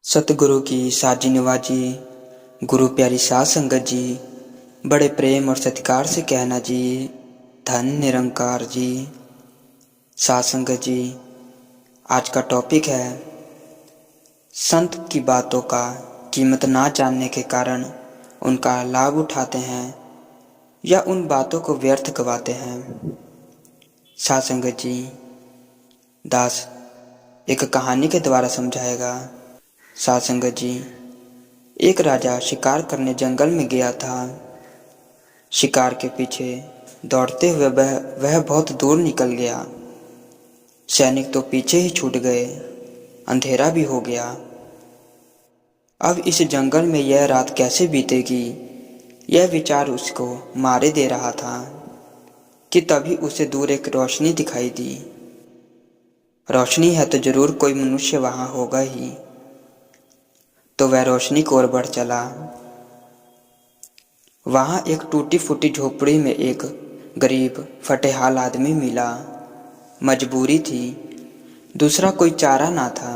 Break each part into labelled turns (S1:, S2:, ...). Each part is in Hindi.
S1: सतगुरु की साजी नवाजी, गुरु प्यारी साध संगत जी, बड़े प्रेम और सत्कार से कहना जी, धन निरंकार जी। साध संगत जी, आज का टॉपिक है संत की बातों का कीमत ना जानने के कारण उनका लाभ उठाते हैं या उन बातों को व्यर्थ गवाते हैं। साध संगत जी, दास एक कहानी के द्वारा समझाएगा। साध संगत जी, एक राजा शिकार करने जंगल में गया था। शिकार के पीछे दौड़ते हुए वह बहुत दूर निकल गया। सैनिक तो पीछे ही छूट गए, अंधेरा भी हो गया। अब इस जंगल में यह रात कैसे बीतेगी, यह विचार उसको मारे दे रहा था कि तभी उसे दूर एक रोशनी दिखाई दी। रोशनी है तो जरूर कोई मनुष्य वहां होगा ही। तो वह रोशनी की ओर बढ़ चला। वहां एक टूटी फूटी झोपड़ी में एक गरीब फटेहाल आदमी मिला। मजबूरी थी, दूसरा कोई चारा ना था।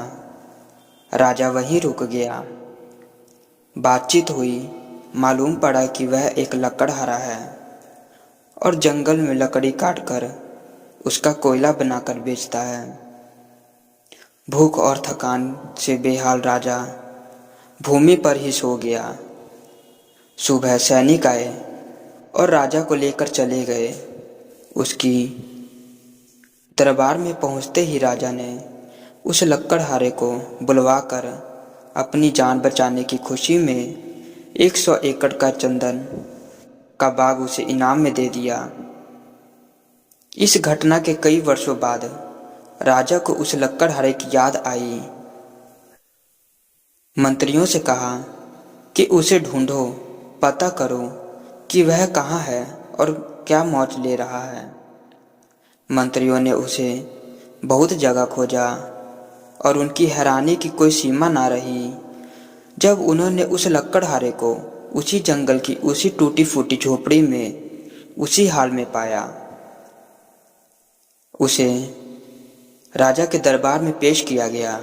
S1: राजा वहीं रुक गया। बातचीत हुई, मालूम पड़ा कि वह एक लकड़हारा है और जंगल में लकड़ी काटकर उसका कोयला बनाकर बेचता है। भूख और थकान से बेहाल राजा भूमि पर ही सो गया। सुबह सैनिक आए और राजा को लेकर चले गए। उसकी दरबार में पहुंचते ही राजा ने उस लकड़हारे को बुलवाकर अपनी जान बचाने की खुशी में 100 एकड़ का चंदन का बाग उसे इनाम में दे दिया। इस घटना के कई वर्षों बाद राजा को उस लकड़हारे की याद आई। मंत्रियों से कहा कि उसे ढूंढो, पता करो कि वह कहाँ है और क्या मौज ले रहा है। मंत्रियों ने उसे बहुत जगह खोजा और उनकी हैरानी की कोई सीमा ना रही जब उन्होंने उस लकड़हारे को उसी जंगल की उसी टूटी फूटी झोपड़ी में उसी हाल में पाया। उसे राजा के दरबार में पेश किया गया।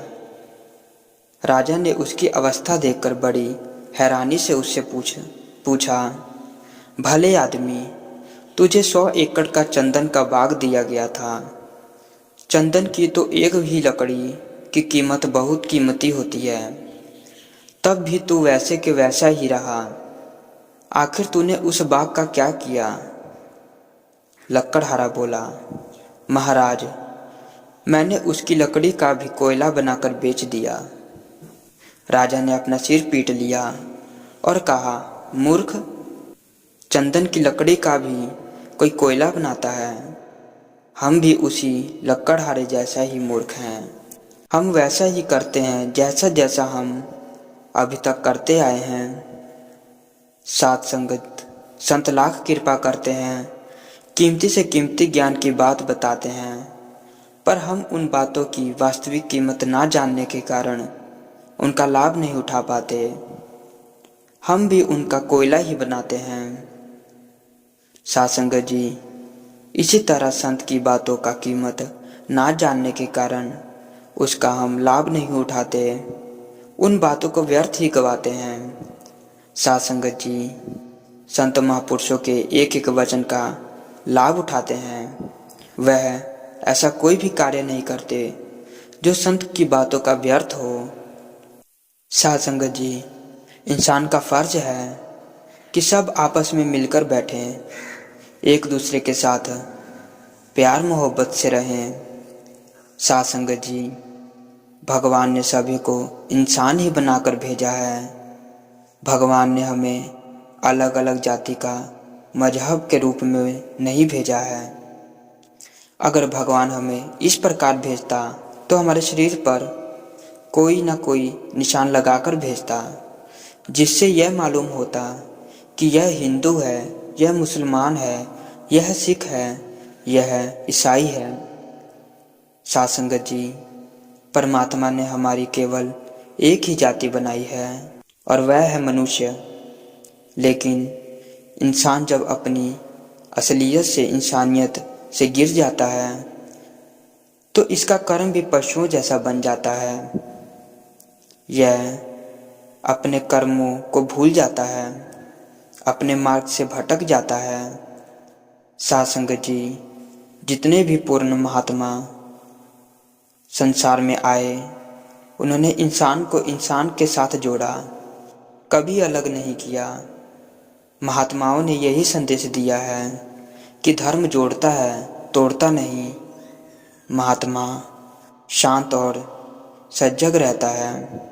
S1: राजा ने उसकी अवस्था देखकर बड़ी हैरानी से उससे पूछा, भले आदमी, तुझे 100 एकड़ का चंदन का बाग दिया गया था। चंदन की तो एक ही लकड़ी की कीमत बहुत कीमती होती है, तब भी तू वैसे के वैसा ही रहा। आखिर तूने उस बाग का क्या किया? लकड़हारा बोला, महाराज, मैंने उसकी लकड़ी का भी कोयला बनाकर बेच दिया। राजा ने अपना सिर पीट लिया और कहा, मूर्ख, चंदन की लकड़ी का भी कोई कोयला बनाता है। हम भी उसी लकड़हारे जैसा ही मूर्ख हैं। हम वैसा ही करते हैं जैसा जैसा हम अभी तक करते आए हैं। साध संगत, संत लाख कृपा करते हैं, कीमती से कीमती ज्ञान की बात बताते हैं, पर हम उन बातों की वास्तविक कीमत ना जानने के कारण उनका लाभ नहीं उठा पाते। हम भी उनका कोयला ही बनाते हैं। साध संगत जी, इसी तरह संत की बातों का कीमत ना जानने के कारण उसका हम लाभ नहीं उठाते, उन बातों को व्यर्थ ही गवाते हैं। साध संगत जी, संत महापुरुषों के एक एक वचन का लाभ उठाते हैं। वह ऐसा कोई भी कार्य नहीं करते जो संत की बातों का व्यर्थ हो। साध संगत जी, इंसान का फर्ज है कि सब आपस में मिलकर बैठें, एक दूसरे के साथ प्यार मोहब्बत से रहें। साध संगत जी, भगवान ने सभी को इंसान ही बनाकर भेजा है। भगवान ने हमें अलग अलग जाति का मजहब के रूप में नहीं भेजा है। अगर भगवान हमें इस प्रकार भेजता तो हमारे शरीर पर कोई ना कोई निशान लगाकर भेजता, जिससे यह मालूम होता कि यह हिंदू है, यह मुसलमान है, यह सिख है, यह ईसाई है। साध संगत जी, परमात्मा ने हमारी केवल एक ही जाति बनाई है और वह है मनुष्य। लेकिन इंसान जब अपनी असलियत से, इंसानियत से गिर जाता है तो इसका कर्म भी पशुओं जैसा बन जाता है। यह अपने कर्मों को भूल जाता है, अपने मार्ग से भटक जाता है। साध संगत जी, जितने भी पूर्ण महात्मा संसार में आए, उन्होंने इंसान को इंसान के साथ जोड़ा, कभी अलग नहीं किया। महात्माओं ने यही संदेश दिया है कि धर्म जोड़ता है, तोड़ता नहीं। महात्मा शांत और सजग रहता है।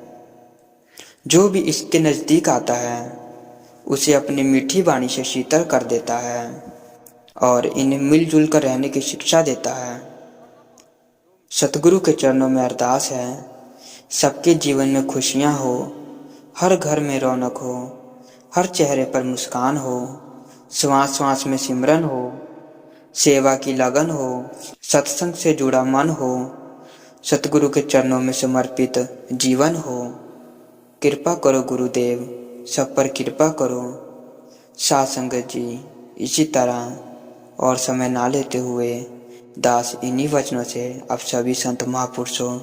S1: जो भी इसके नज़दीक आता है उसे अपनी मीठी वाणी से शीतल कर देता है और इन्हें मिलजुल कर रहने की शिक्षा देता है। सतगुरु के चरणों में अरदास है, सबके जीवन में खुशियाँ हो, हर घर में रौनक हो, हर चेहरे पर मुस्कान हो, श्वास श्वास में सिमरन हो, सेवा की लगन हो, सत्संग से जुड़ा मन हो, सतगुरु के चरणों में समर्पित जीवन हो। कृपा करो गुरुदेव, सब पर कृपा करो। साध संगत जी, इसी तरह और समय ना लेते हुए दास इन्हीं वचनों से अब सभी संत महापुरुषों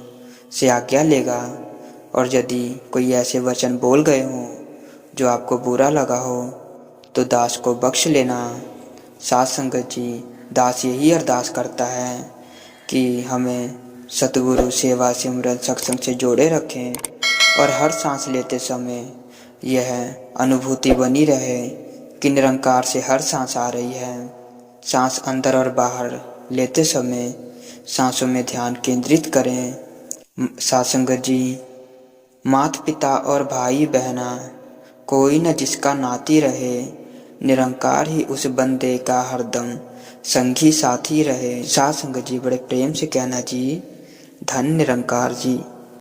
S1: से आज्ञा लेगा। और यदि कोई ऐसे वचन बोल गए हों जो आपको बुरा लगा हो तो दास को बख्श लेना। साध संगत जी, दास यही अरदास करता है कि हमें सतगुरु सेवा सिमरन सत्संग से जोड़े रखें और हर सांस लेते समय यह अनुभूति बनी रहे कि निरंकार से हर सांस आ रही है। सांस अंदर और बाहर लेते समय सांसों में ध्यान केंद्रित करें। साध संगत जी, माता पिता और भाई बहना कोई न जिसका नाती रहे, निरंकार ही उस बंदे का हरदम संगी साथी रहे। साध संगत जी, बड़े प्रेम से कहना जी, धन निरंकार जी।